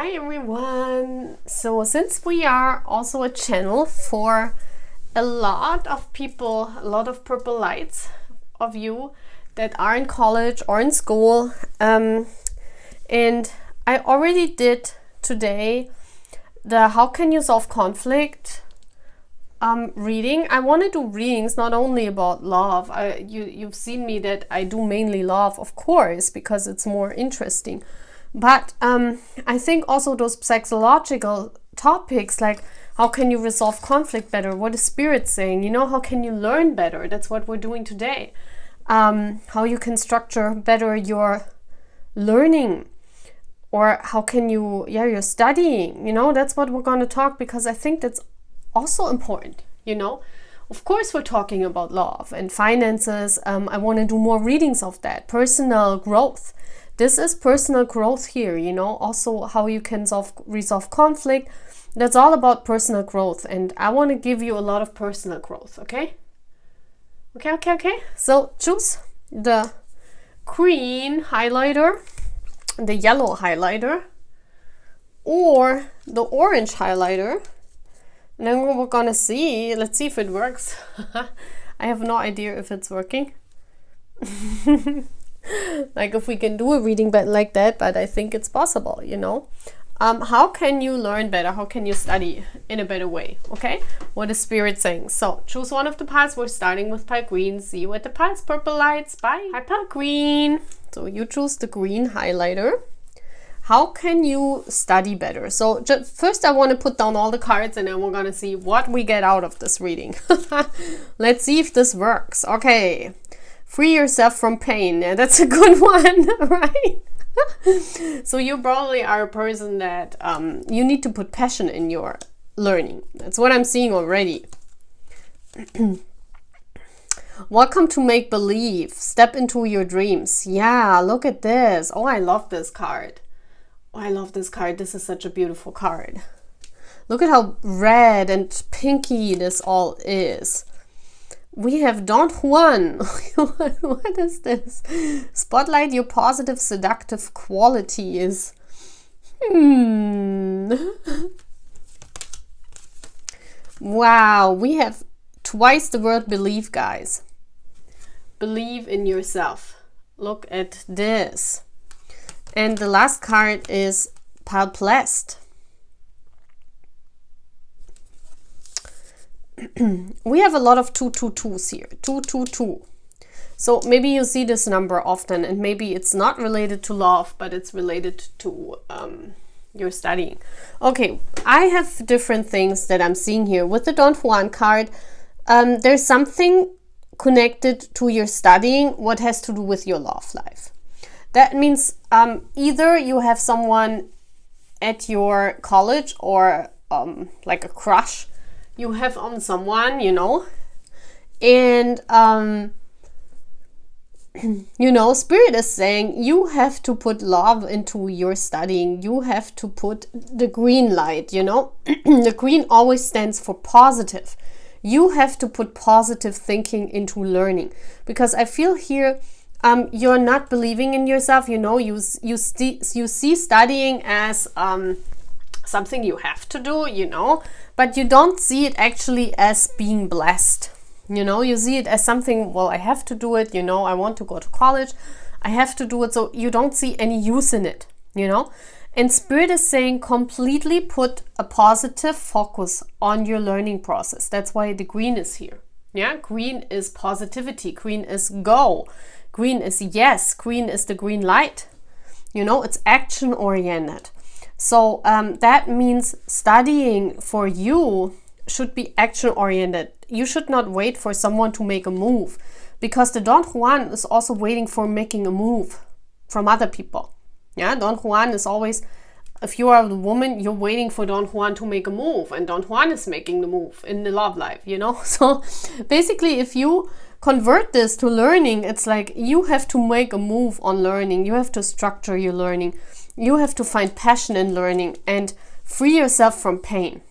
Hi everyone! So since we are also a channel for a lot of people, a lot of purple lights of you that are in college or in school, and I already did today the how can you solve conflict reading. I want to do readings not only about love. You've seen me that I do mainly love, of course, because it's more interesting. But I think also those psychological topics, like how can you resolve conflict better? What is spirit saying? You know, how can you learn better? That's what we're doing today. How you can structure better your learning, or how can you, you're studying. You know, that's what we're going to talk, because I think that's also important. You know, of course, we're talking about love and finances. I want to do more readings of that. Personal growth. This is personal growth here, you know, also how you can resolve conflict. That's all about personal growth. And I want to give you a lot of personal growth, okay? Okay. So choose the green highlighter, the yellow highlighter, or the orange highlighter. And then we're going to see, let's see if it works. I have no idea if it's working. Like if we can do a reading like that, but I think it's possible, you know. How can you learn better? How can you study in a better way? Okay, what is spirit saying? So choose one of the piles. We're starting with pile green. See you at the piles. Purple lights. Bye. Hi, pile green. So you choose the green highlighter. How can you study better? So first I want to put down all the cards, and then we're going to see what we get out of this reading. Let's see if this works. Okay. Free yourself from pain. Yeah, that's a good one, right? So you probably are a person that you need to put passion in your learning. That's what I'm seeing already. Welcome to make believe. Step into your dreams. Yeah, look at this. Oh, I love this card. Oh, I love this card. This is such a beautiful card. Look at how red and pinky this all is. We have Don Juan. What is this? Spotlight your positive, seductive qualities. Wow, we have twice the word believe, guys. Believe in yourself. Look at this. And the last card is pile blessed. We have a lot of 222s here. 222. So maybe you see this number often, and maybe it's not related to love, but it's related to your studying. Okay, I have different things that I'm seeing here. With the Don Juan card, there's something connected to your studying what has to do with your love life. That means either you have someone at your college, or like a crush you have on someone, you know, and you know, spirit is saying you have to put love into your studying. You have to put the green light, you know. The green always stands for positive. You have to put positive thinking into learning, because I feel here you're not believing in yourself, you know. You see studying as something you have to do, you know, but you don't see it actually as being blessed. You know, you see it as something, well, I have to do it, you know, I want to go to college, I have to do it. So you don't see any use in it, you know. And spirit is saying completely put a positive focus on your learning process. That's why the green is here. Yeah, green is positivity, green is go, green is yes, green is the green light. You know, it's action oriented. So that means studying for you should be action oriented. You should not wait for someone to make a move, because the Don Juan is also waiting for making a move from other people. Yeah, Don Juan is always, if you are the woman, you're waiting for Don Juan to make a move, and Don Juan is making the move in the love life, you know. So basically, if you convert this to learning, it's like you have to make a move on learning. You have to structure your learning. You have to find passion in learning and free yourself from pain.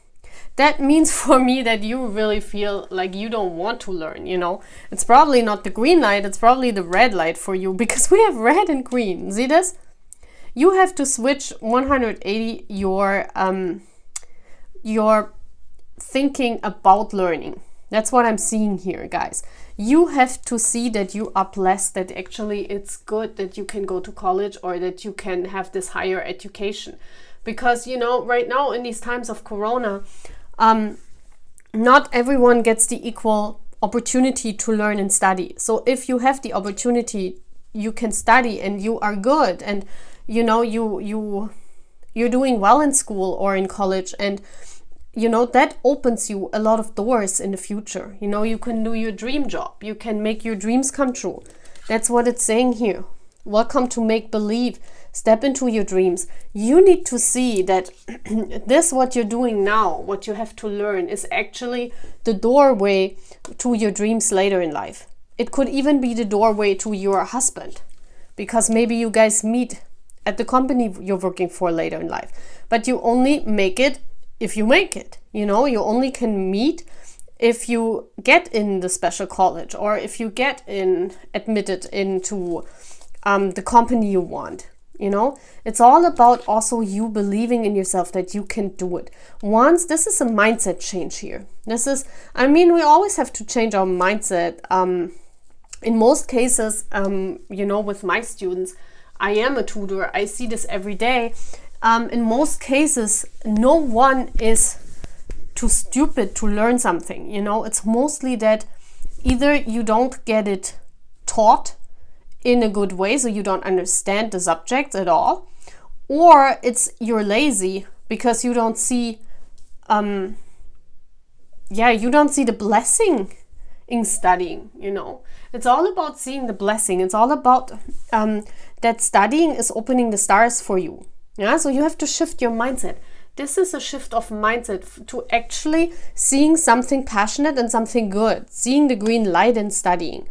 That means for me that you really feel like you don't want to learn, you know. It's probably not the green light, it's probably the red light for you, because we have red and green. See this? You have to switch 180 your thinking about learning. That's what I'm seeing here, guys. You have to see that you are blessed, that actually it's good that you can go to college or that you can have this higher education. Because, you know, right now in these times of Corona, not everyone gets the equal opportunity to learn and study. So if you have the opportunity, you can study and you are good, and you know, you're doing well in school or in college, and you know, that opens you a lot of doors in the future. You know, you can do your dream job. You can make your dreams come true. That's what it's saying here. Welcome to make believe. Step into your dreams. You need to see that this, what you're doing now, what you have to learn, is actually the doorway to your dreams later in life. It could even be the doorway to your husband, because maybe you guys meet at the company you're working for later in life. But you only make it if you make it. You know, you only can meet if you get in the special college, or if you get admitted into the company you want. You know, it's all about also you believing in yourself that you can do it. This is a mindset change here. We always have to change our mindset. In most cases, you know, with my students, I am a tutor. I see this every day. In most cases, no one is too stupid to learn something. You know, it's mostly that either you don't get it taught in a good way, so you don't understand the subject at all, or you're lazy because you don't see you don't see the blessing in studying. You know, it's all about seeing the blessing. It's all about that studying is opening the stars for you. Yeah, so you have to shift your mindset. This is a shift of mindset to actually seeing something passionate and something good, seeing the green light in studying.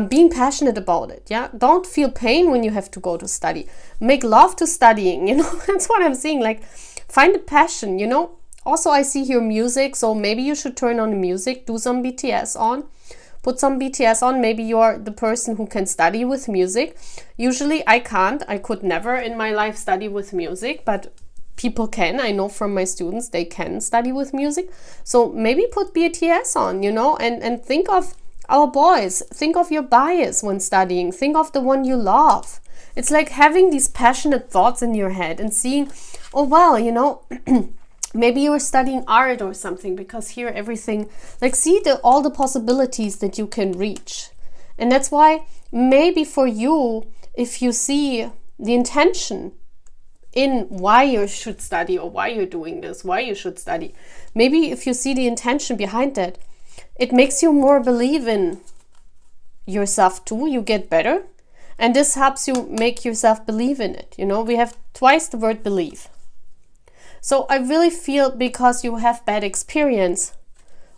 Being passionate about it. Yeah, don't feel pain when you have to go to study. Make love to studying. You know, that's what I'm seeing. Like, find a passion. You know. Also, I see here music, so maybe you should turn on the music. Do some BTS on. Put some BTS on. Maybe you're the person who can study with music. Usually, I can't. I could never in my life study with music, but people can. I know from my students they can study with music. So maybe put BTS on. You know, and think of our boys. Think of your bias when studying. Think of the one you love. It's like having these passionate thoughts in your head and seeing, oh, well, you know, maybe you're studying art or something, because here everything, like, see all the possibilities that you can reach. And that's why maybe for you, if you see the intention in why you should study or why you're doing this, why you should study, maybe if you see the intention behind that, it makes you more believe in yourself too. You get better. And this helps you make yourself believe in it. You know, we have twice the word believe. So I really feel because you have bad experience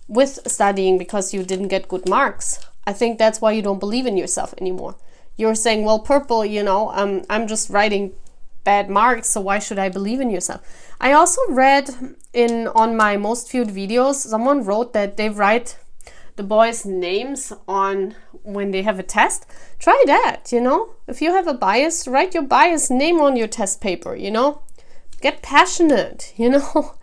with studying because you didn't get good marks, I think that's why you don't believe in yourself anymore. You're saying, well, purple, you know, I'm just writing bad marks, so why should I believe in yourself? I also read on my most viewed videos, someone wrote that they write the boys' names on when they have a test. Try that, you know. If you have a bias, write your bias name on your test paper, you know. Get passionate, you know.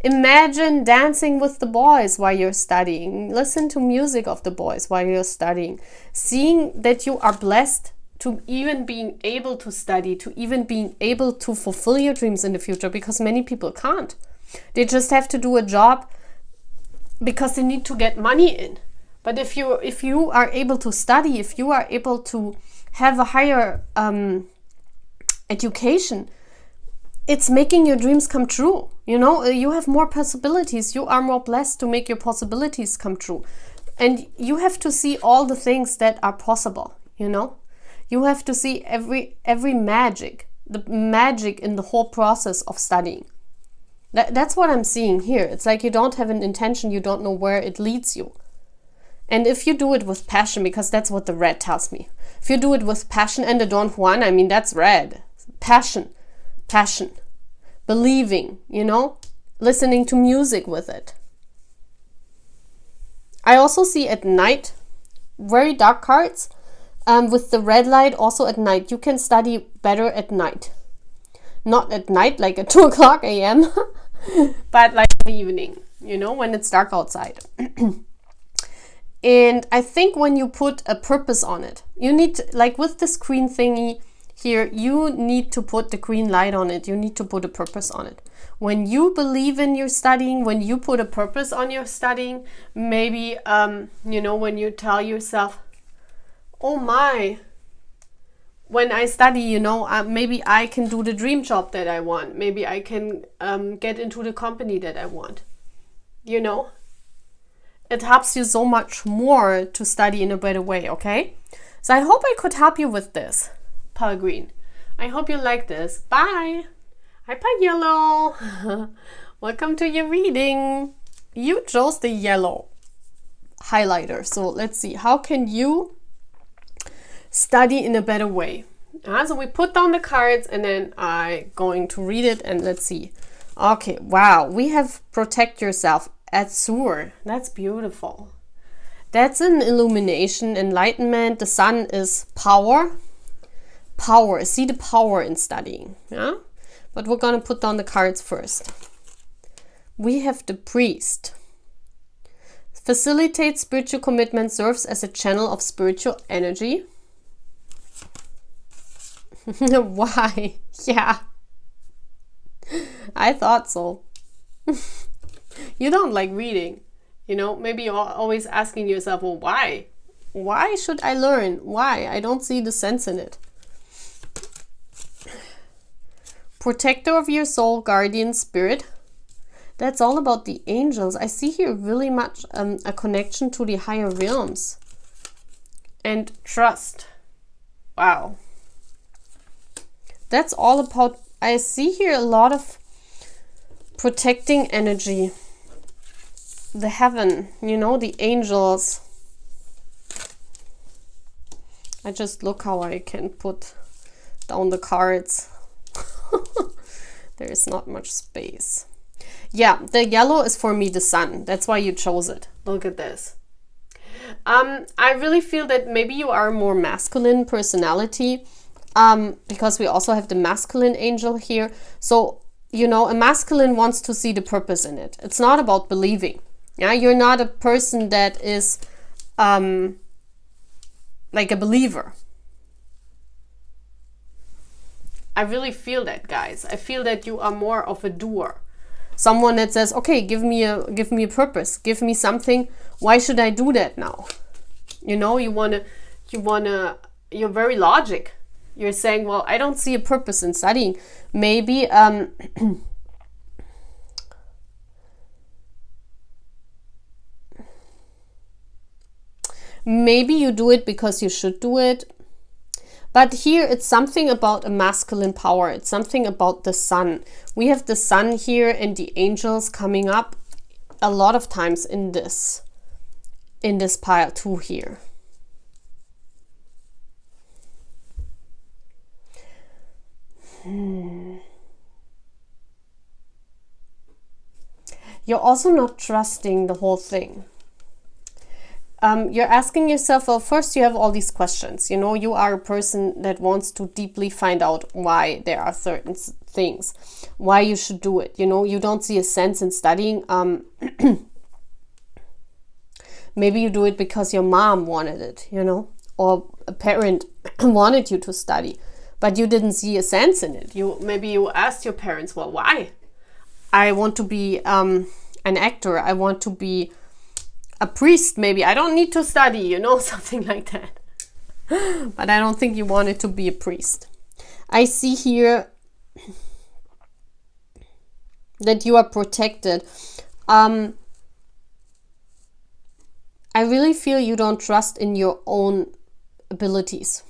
Imagine dancing with the boys while you're studying. Listen to music of the boys while you're studying. Seeing that you are blessed to even being able to study, to even being able to fulfill your dreams in the future, because many people can't. They just have to do a job because they need to get money in. But if you are able to study, if you are able to have a higher education, it's making your dreams come true. You know, you have more possibilities. You are more blessed to make your possibilities come true. And you have to see all the things that are possible, you know. You have to see every magic, the magic in the whole process of studying. That's what I'm seeing here. It's like you don't have an intention, you don't know where it leads you. And if you do it with passion, because that's what the red tells me. If you do it with passion, and the Don Juan, I mean, that's red. Passion. Believing, you know, listening to music with it. I also see at night, very dark cards, with the red light also at night. You can study better at night. Not at night, like at 2 o'clock a.m., but like in the evening, you know, when it's dark outside. And I think when you put a purpose on it, you need to, like with the screen thingy here, you need to put the green light on it. You need to put a purpose on it. When you believe in your studying, when you put a purpose on your studying, maybe, you know, when you tell yourself, oh my, when I study, you know, maybe I can do the dream job that I want. Maybe I can get into the company that I want, you know. It helps you so much more to study in a better way, okay? So I hope I could help you with this, Pale Green. I hope you like this. Bye! Hi, Pale Yellow! Welcome to your reading. You chose the yellow highlighter. So let's see, how can you study in a better way? So we put down the cards and then I'm going to read it and let's see. Okay, wow, we have protect yourself. Azure, that's beautiful. That's an illumination, enlightenment. The sun is power. Power, see the power in studying. Yeah, but we're going to put down the cards first. We have the priest. Facilitates spiritual commitment, serves as a channel of spiritual energy. Why? Yeah, I thought so. You don't like reading, you know, maybe you're always asking yourself, well, why? Why should I learn? Why? I don't see the sense in it. Protector of your soul, guardian spirit. That's all about the angels. I see here really much a connection to the higher realms. And trust. Wow. That's all about, I see here a lot of protecting energy. The heaven, you know, the angels. I just look how I can put down the cards. There is not much space. Yeah, the yellow is for me the sun. That's why you chose it. Look at this. I really feel that maybe you are a more masculine personality, because we also have the masculine angel here. So, you know, a masculine wants to see the purpose in it. It's not about believing. Yeah, you're not a person that is like a believer. I really feel that, guys. I feel that you are more of a doer. Someone that says, okay, give me a purpose, give me something. Why should I do that now? You know, you're very logic. You're saying, well, I don't see a purpose in studying. Maybe maybe you do it because you should do it. But here it's something about a masculine power. It's something about the sun. We have the sun here and the angels coming up a lot of times in this pile too here. You're also not trusting the whole thing. You're asking yourself, well, first you have all these questions. You know, you are a person that wants to deeply find out why there are certain things, why you should do it. You know, you don't see a sense in studying. Maybe you do it because your mom wanted it, you know, or a parent wanted you to study, but you didn't see a sense in it. Maybe you asked your parents, well, why? I want to be an actor. I want to be a priest, maybe. I don't need to study, you know, something like that. But I don't think you wanted to be a priest. I see here that you are protected. I really feel you don't trust in your own abilities.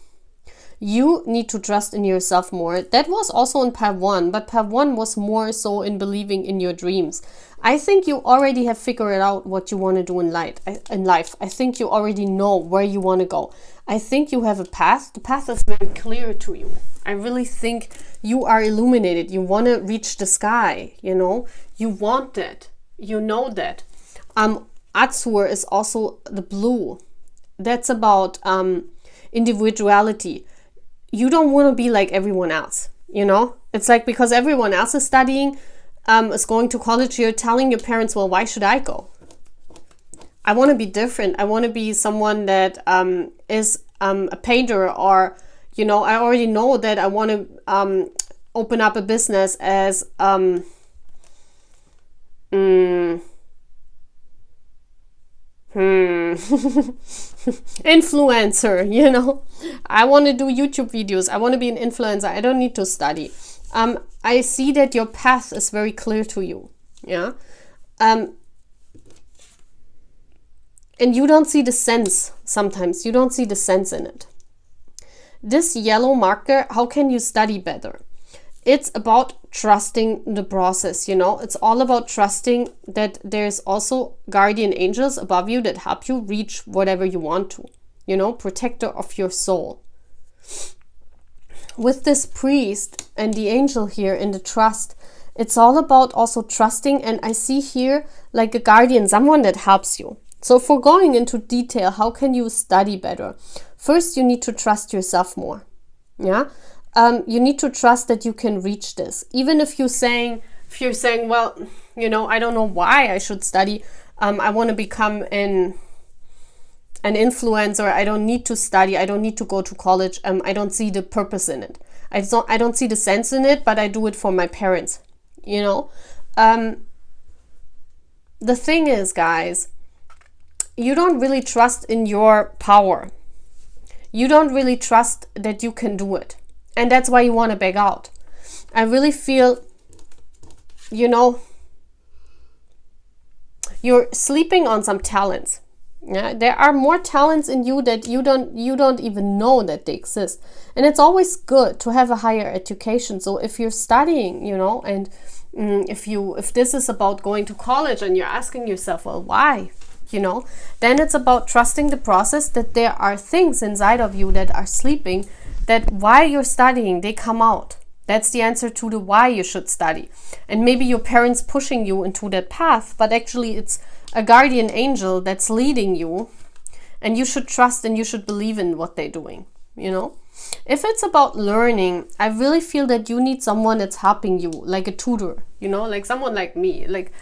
You need to trust in yourself more. That was also in Pav 1, but Pav 1 was more so in believing in your dreams. I think you already have figured out what you want to do in life. I think you already know where you want to go. I think you have a path. The path is very clear to you. I really think you are illuminated. You want to reach the sky, you know. You want it. You know that. Azure is also the blue. That's about individuality. You don't want to be like everyone else. you know? It's like because everyone else is studying, is going to college, you're telling your parents, well, why should I go? I want to be different. I want to be someone that is a painter, or, you know, I already know that I want to open up a business as influencer, you know. I want to do YouTube videos. I want to be an influencer. I don't need to study. I see that your path is very clear to you. Yeah. And you don't see the sense sometimes. You don't see the sense in it. This yellow marker, how can you study better? It's about trusting the process, you know. It's all about trusting that there's also guardian angels above you that help you reach whatever you want to, you know, protector of your soul. With this priest and the angel here in the trust, it's all about also trusting. And I see here like a guardian, someone that helps you. So for going into detail, how can you study better? First, you need to trust yourself more. Yeah. You need to trust that you can reach this. Even if you're saying, well, you know, I don't know why I should study. I want to become an influencer. I don't need to study. I don't need to go to college. I don't see the purpose in it. I don't see the sense in it, but I do it for my parents. You know, the thing is, guys, you don't really trust in your power. You don't really trust that you can do it. And that's why you want to back out. I really feel, you know, you're sleeping on some talents. Yeah, there are more talents in you that you don't even know that they exist. And it's always good to have a higher education. So if you're studying, you know, and if this is about going to college and you're asking yourself, well, why? You know, then it's about trusting the process, that there are things inside of you that are sleeping, that while you're studying, they come out. That's the answer to the why you should study. And maybe your parents pushing you into that path, but actually it's a guardian angel that's leading you, and you should trust and you should believe in what they're doing, you know. If it's about learning, I really feel that you need someone that's helping you, like a tutor, you know, like someone like me, like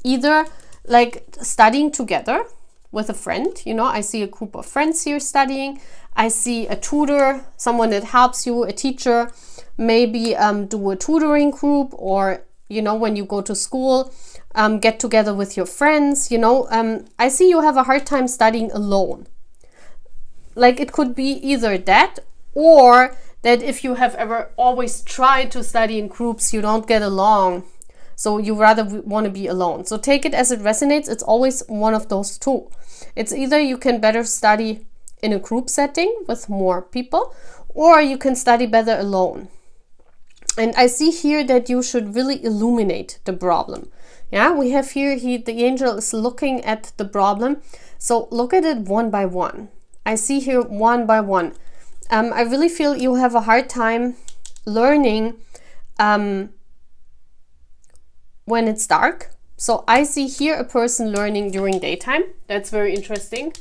either like studying together with a friend, you know. I see a group of friends here studying. I see a tutor, someone that helps you, a teacher, maybe do a tutoring group, or, you know, when you go to school, get together with your friends, you know. I see you have a hard time studying alone. Like it could be either that, or that if you have ever always tried to study in groups, you don't get along. So you rather want to be alone. So take it as it resonates. It's always one of those two. It's either you can better study in a group setting with more people, or you can study better alone. And I see here that you should really illuminate the problem. Yeah, we have here, the angel is looking at the problem. So look at it one by one. I see here one by one. I really feel you have a hard time learning when it's dark. So I see here a person learning during daytime. That's very interesting.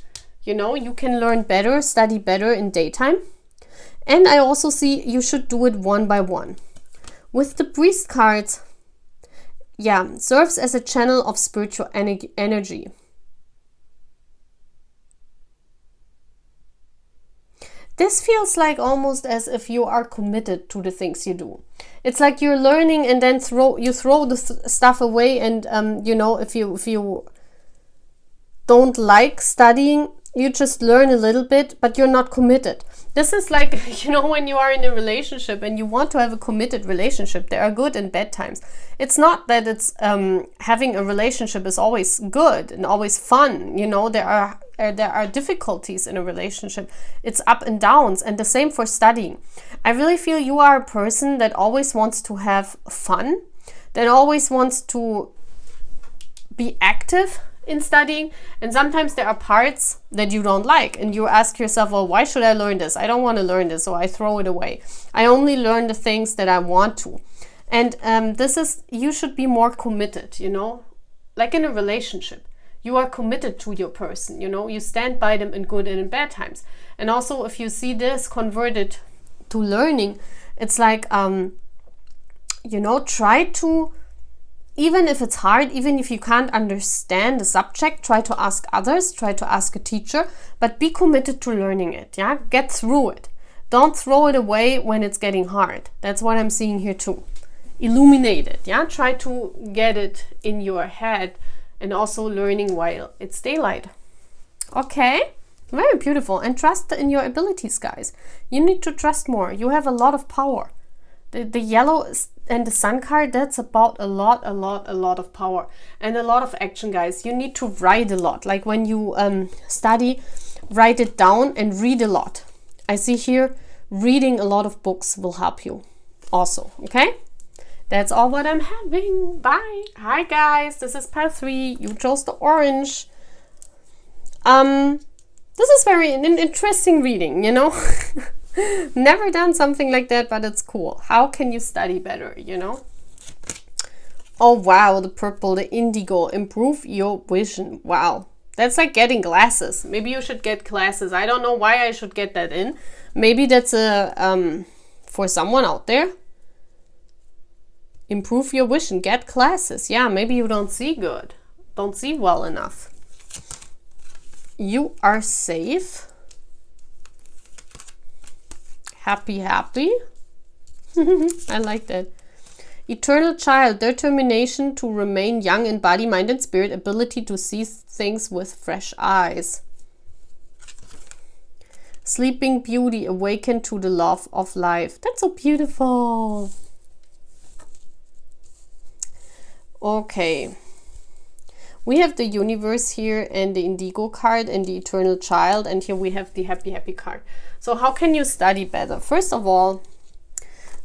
You know, you can learn better, study better in daytime. And I also see you should do it one by one. With the priest cards, yeah, serves as a channel of spiritual energy. This feels like almost as if you are committed to the things you do. It's like you're learning and then you throw the stuff away, and you know, if you don't like studying, you just learn a little bit, but you're not committed. This is like, you know, when you are in a relationship and you want to have a committed relationship, there are good and bad times. It's not that it's having a relationship is always good and always fun. You know, there are difficulties in a relationship. It's up and downs, and the same for studying. I really feel you are a person that always wants to have fun, that always wants to be active in studying, and sometimes there are parts that you don't like, and you ask yourself, well, why should I learn this? I don't want to learn this, so I throw it away. I only learn the things that I want to. And you should be more committed, you know, like in a relationship. You are committed to your person, you know, you stand by them in good and in bad times. And also, if you see this converted to learning, It's like, you know, try to, even if it's hard, even if you can't understand the subject, try to ask others, try to ask a teacher, but be committed to learning it, yeah? Get through it. Don't throw it away when it's getting hard. That's what I'm seeing here too. Illuminate it, yeah? Try to get it in your head and also learning while it's daylight. Okay? Very beautiful. And trust in your abilities, guys. You need to trust more. You have a lot of power. The yellow and the sun card, that's about a lot of power and a lot of action, guys. You need to write a lot. Like when you study, write it down and read a lot. I see here, reading a lot of books will help you also, okay? That's all what I'm having. Bye. Hi, guys. This is part 3. You chose the orange. This is an interesting reading, you know? Never done something like that, but it's cool. How can you study better, you know? Oh, wow, the purple, the indigo. Improve your vision. Wow. That's like getting glasses. Maybe you should get glasses. I don't know why I should get that in. Maybe that's a for someone out there. Improve your vision. Get glasses. Yeah, maybe you don't see good. Don't see well enough. You are safe. Happy. I like that. Eternal child, determination to remain young in body, mind, and spirit, ability to see things with fresh eyes. Sleeping beauty, awaken to the love of life. That's so beautiful. Okay. We have the universe here and the indigo card and the eternal child, and here we have the happy card. So how can you study better? First of all,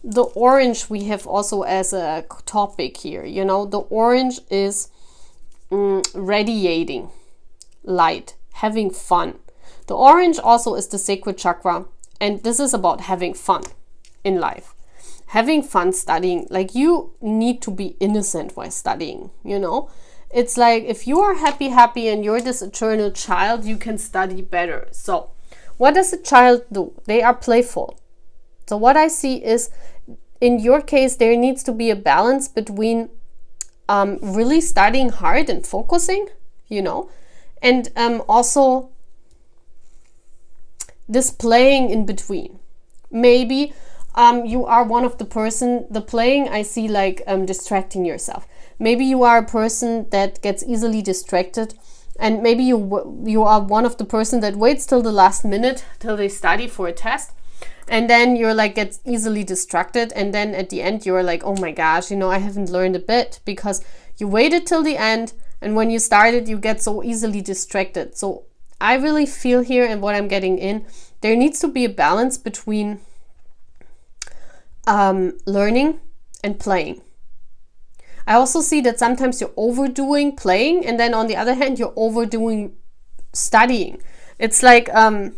the orange we have also as a topic here. You know, the orange is radiating light, having fun. The orange also is the sacred chakra, and this is about having fun in life. Having fun studying. Like, you need to be innocent while studying, you know? It's like if you are happy and you're this eternal child, you can study better. So what does a child do? They are playful. So what I see is, in your case, there needs to be a balance between really studying hard and focusing, you know, and also this playing in between. Maybe you are one of the playing I see like distracting yourself. Maybe you are a person that gets easily distracted, and maybe you are one of the person that waits till the last minute till they study for a test, and then you're like gets easily distracted, and then at the end you're like, oh my gosh, you know, I haven't learned a bit because you waited till the end, and when you started you get so easily distracted. So I really feel here, and what I'm getting in, there needs to be a balance between learning and playing. I also see that sometimes you're overdoing playing, and then on the other hand, you're overdoing studying. It's like, I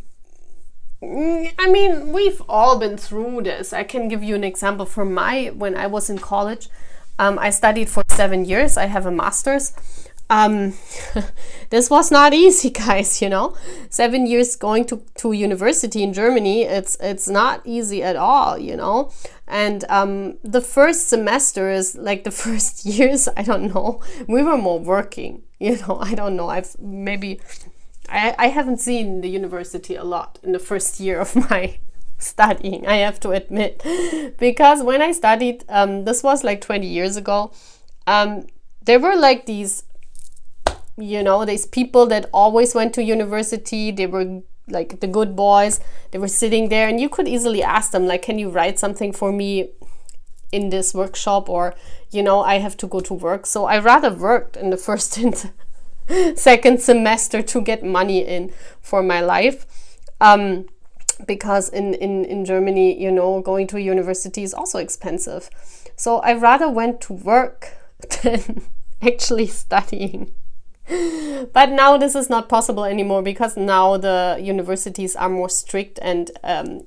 mean, we've all been through this. I can give you an example from when I was in college. I studied for 7 years. I have a master's. This was not easy, guys, you know. 7 years going to university in Germany, it's not easy at all, you know. And the first semester is like the first years, I don't know, we were more working, you know. I don't know, I haven't seen the university a lot in the first year of my studying, I have to admit, because when I studied, this was like 20 years ago, there were like these, you know, these people that always went to university. They were like the good boys. They were sitting there, and you could easily ask them, like, can you write something for me in this workshop? Or, you know, I have to go to work. So I rather worked in the first and second semester to get money in for my life. Because in Germany, you know, going to a university is also expensive. So I rather went to work than actually studying. But now this is not possible anymore, because now the universities are more strict, and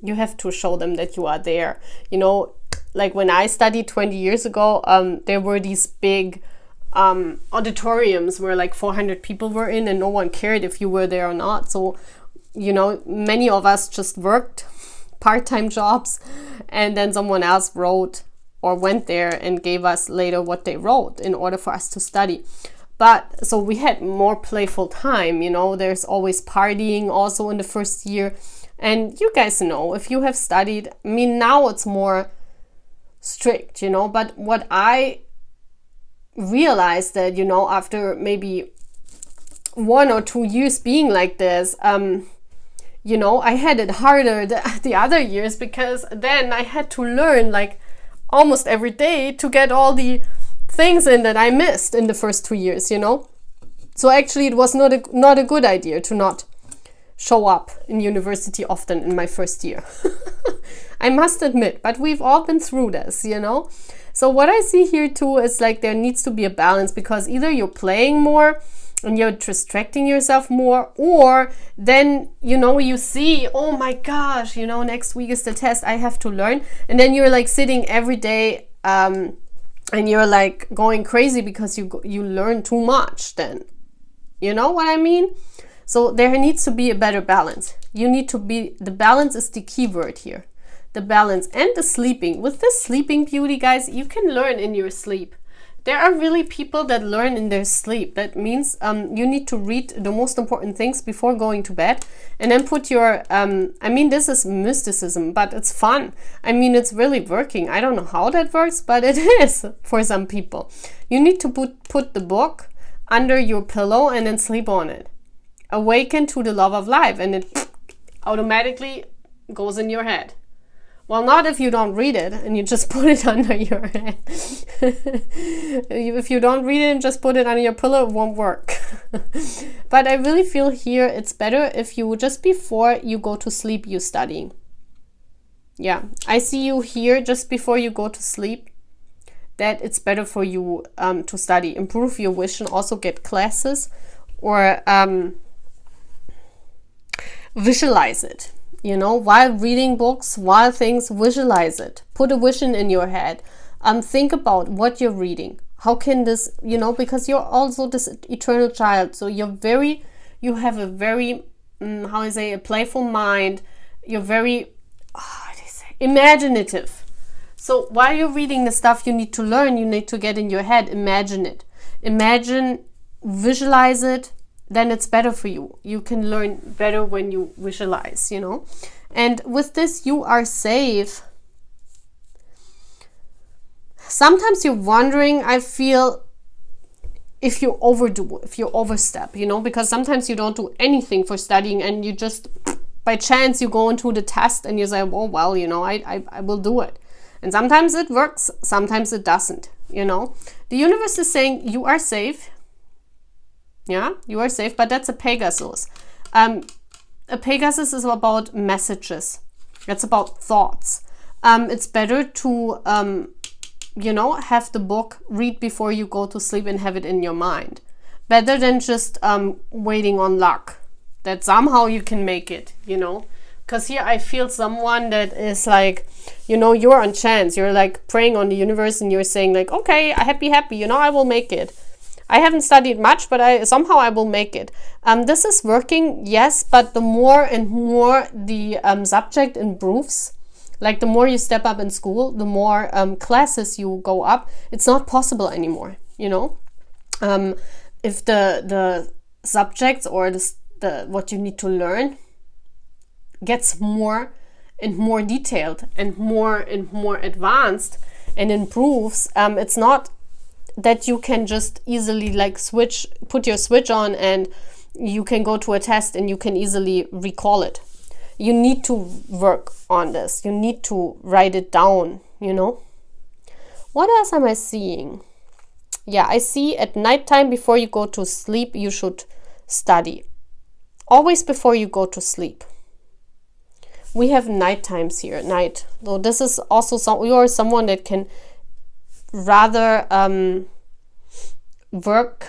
you have to show them that you are there. You know, like when I studied 20 years ago, there were these big auditoriums where like 400 people were in, and no one cared if you were there or not. So, you know, many of us just worked part-time jobs, and then someone else wrote or went there and gave us later what they wrote in order for us to study. But so we had more playful time, you know. There's always partying also in the first year. And you guys know, if you have studied, I mean, now it's more strict, you know. But what I realized that, you know, after maybe 1 or 2 years being like this, you know, I had it harder the other years, because then I had to learn like almost every day to get all the things in that I missed in the first 2 years, you know. So actually it was not a good idea to not show up in university often in my first year. I must admit, but we've all been through this, you know. So what I see here too is like there needs to be a balance, because either you're playing more and you're distracting yourself more, or then, you know, you see, oh my gosh, you know, next week is the test, I have to learn, and then you're like sitting every day and you're like going crazy because you learn too much then. You know what I mean? So there needs to be a better balance. The balance is the key word here. The balance and the sleeping. With this sleeping beauty, guys, you can learn in your sleep. There are really people that learn in their sleep. That means you need to read the most important things before going to bed, and then put your, I mean, this is mysticism, but it's fun. I mean, it's really working. I don't know how that works, but it is for some people. You need to put the book under your pillow and then sleep on it. Awaken to the love of life, and it automatically goes in your head. Well, not if you don't read it and you just put it under your head. If you don't read it and just put it under your pillow, it won't work. But I really feel here it's better if you just before you go to sleep, you're studying. Yeah, I see you here just before you go to sleep, that it's better for you to study. Improve your vision, also get classes, or visualize it. You know, while reading books, while things, visualize it. Put a vision in your head. Think about what you're reading. How can this, you know, because you're also this eternal child. So you have a very, how I say, a playful mind. You're very, imaginative. So while you're reading the stuff you need to learn, you need to get in your head, imagine it. Imagine, visualize it. Then it's better for you. You can learn better when you visualize, you know. And with this, you are safe. Sometimes you're wondering, I feel, if you overdo, if you overstep, you know, because sometimes you don't do anything for studying and you just, by chance, you go into the test and you say, oh, well, you know, I will do it. And sometimes it works, sometimes it doesn't, you know. The universe is saying you are safe. Yeah, you are safe, but that's a Pegasus. A Pegasus is about messages. It's about thoughts. It's better to, you know, have the book, read before you go to sleep and have it in your mind. Better than just waiting on luck, that somehow you can make it, you know. Because here I feel someone that is like, you know, you're on chance. You're like praying on the universe and you're saying like, okay, happy, you know, I will make it. I haven't studied much, but somehow I will make it. This is working, yes, but the more and more the subject improves, like the more you step up in school, the more classes you go up, it's not possible anymore, you know. If the subjects or the what you need to learn gets more and more detailed and more advanced and improves, it's not that you can just easily like put your switch on and you can go to a test and you can easily recall it. You need to work on this. You need to write it down, you know. What else am I seeing? Yeah, I see at nighttime before you go to sleep, you should study. Always before you go to sleep. We have night times here at night. So this is also you are someone that can rather work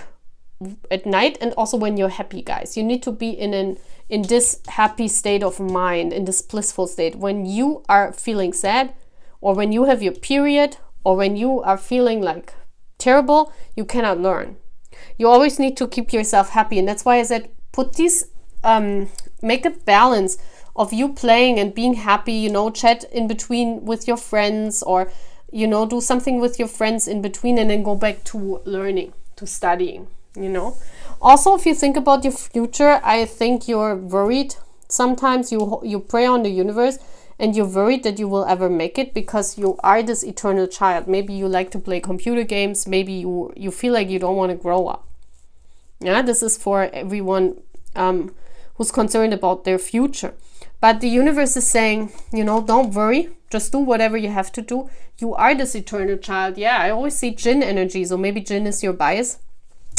at night, and also when you're happy, guys. You need to be in this happy state of mind, in this blissful state. When you are feeling sad, or when you have your period, or when you are feeling like terrible, you cannot learn. You always need to keep yourself happy, and that's why I said put these make a balance of you playing and being happy, you know, chat in between with your friends, or, you know, do something with your friends in between, and then go back to learning, to studying, you know. Also, if you think about your future, I think you're worried. Sometimes you pray on the universe and you're worried that you will ever make it, because you are this eternal child. Maybe you like to play computer games. Maybe you feel like you don't want to grow up. Yeah, this is for everyone who's concerned about their future. But the universe is saying, you know, don't worry. Just do whatever you have to do. You are this eternal child. Yeah, I always see Jinn energy. So maybe Jinn is your bias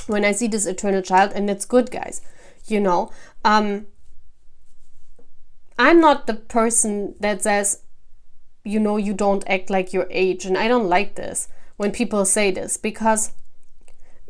when I see this eternal child. And it's good, guys. You know, I'm not the person that says, you know, you don't act like your age. And I don't like this when people say this, because,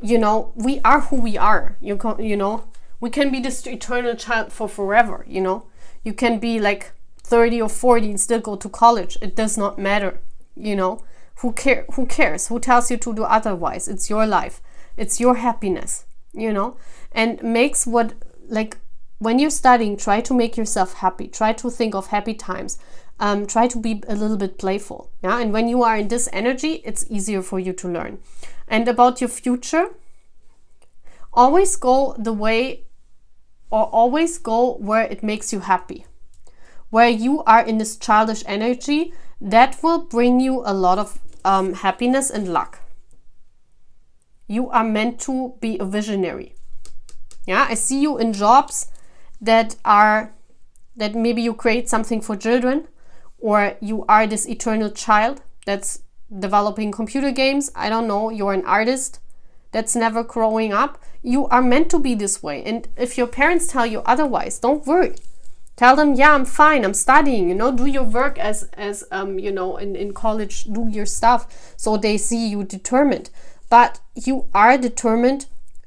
you know, we are who we are. You know, we can be this eternal child for forever, you know. You can be like 30 or 40 and still go to college. It does not matter, you know. Who cares? Who tells you to do otherwise? It's your life. It's your happiness, you know. And makes what, like, when you're studying, try to make yourself happy. Try to think of happy times. Try to be a little bit playful. Yeah. And when you are in this energy, it's easier for you to learn. And about your future, always go the way, or always go where it makes you happy. Where you are in this childish energy, that will bring you a lot of happiness and luck. You are meant to be a visionary. Yeah, I see you in jobs that maybe you create something for children, or you are this eternal child that's developing computer games. I don't know, you're an artist that's never growing up. You are meant to be this way. And if your parents tell you otherwise, don't worry. Tell them, yeah, I'm fine, I'm studying, you know, do your work as you know, in college, do your stuff, so they see you determined. But you are determined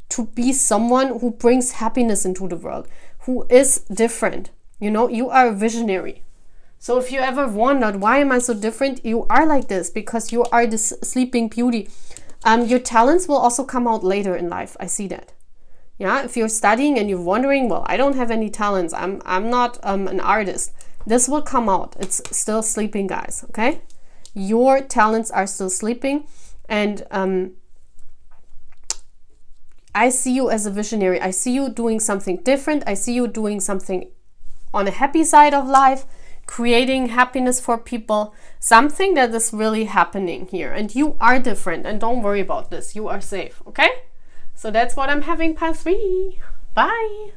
to be someone who brings happiness into the world, who is different. You know, you are a visionary. So if you ever wondered, why am I so different? You are like this because you are this sleeping beauty. Your talents will also come out later in life. I see that. Yeah, if you're studying and you're wondering, well, I don't have any talents, I'm not an artist. This will come out. It's still sleeping, guys, okay? Your talents are still sleeping, and I see you as a visionary. I see you doing something different. I see you doing something on a happy side of life, creating happiness for people, something that is really happening here. And you are different, and don't worry about this. You are safe, okay? So that's what I'm having, part 3. Bye.